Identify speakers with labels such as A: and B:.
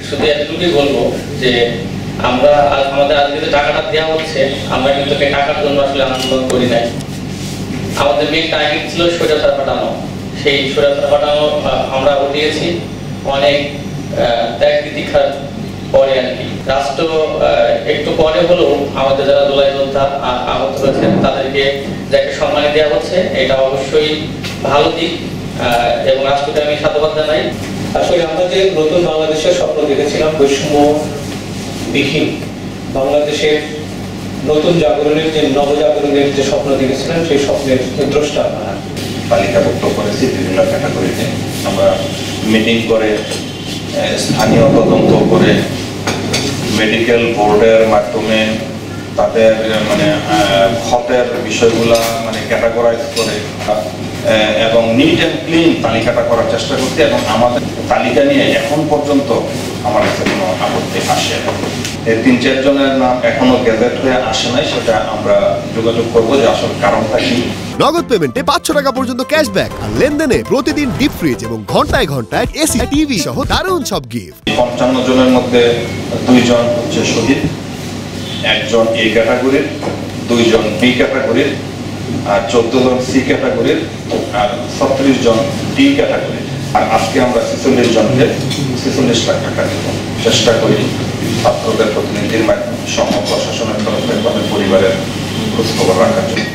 A: শুধু এতটুকুই বলবো যে আমরা আমাদের আজকে যে টাকাটা দেওয়া হচ্ছে আমরা কিন্তু এই টাকার জন্য আসলে আন্দোলন করি নাই। আমাদের মেন টার্গেট ছিল স্বৈরাচার পাঠানো। সেই স্বৈরাচার পাঠানো আমরা উঠিয়েছি অনেক ত্যাগ তিতিক্ষার পরে আর কি। রাষ্ট্র একটু পরে হলেও আমাদের যারা জুলাই যোদ্ধা আহত হয়েছেন তাদেরকে যাকে সম্মান দেওয়া হচ্ছে এটা অবশ্যই ভালো দিক এবং রাষ্ট্রকে আমি সাধুবাদ জানাই।
B: আসলে আমরা যে নতুন বাংলাদেশের স্বপ্ন দেখেছিলাম, বৈষম্যবিহীন বাংলাদেশের নতুন জাগরণের যে নবজাগরণের যে স্বপ্ন দেখেছিলাম সেই স্বপ্নের দ্রষ্টা আপনারা।
C: তালিকাভুক্ত করেছি বিভিন্ন ক্যাটাগরিতে। আমরা মিটিং করে স্থানীয় তদন্ত করে মেডিকেল বোর্ডের মাধ্যমে তাদের ক্ষতের বিষয়গুলা ক্যাটাগরাইজ করে এবং নিট অ্যান্ড ক্লিন তালিকাটা করার চেষ্টা করতে, এবং আমাদের তালিকা নিয়ে এখন পর্যন্ত আমার কাছে কোনো আপত্তি আসে না। এই ৩-৪ জনের নাম এখনো গ্যাজেট হয়ে আসে নাই, সেটা আমরা যোগাযোগ করবো যে আসল কারণটা কি।
D: নগদ পেমেন্টে 500 টাকা পর্যন্ত ক্যাশব্যাক আর লেনদেনে প্রতিদিন ডিপ ফ্রিজ এবং ঘন্টায় ঘন্টায় এসি টিভি সহ দারুণ সব গিফট।
C: 55 জনের মধ্যে 2 জন হচ্ছে শহীদ, 1 জন এ ক্যাটাগরির, 2 জন বি ক্যাটাগরির, আর 14 জন সি ক্যাটাগরির, আর 36 জন ডি ক্যাটাগরির। আর আজকে আমরা 46 জনকে 46 লাখ টাকা দেব চেষ্টা করি ছাত্রদের প্রতিনিধির মাধ্যমে সহ প্রশাসনের তরফে তাদের পরিবারের খোঁজখবর রাখার জন্য।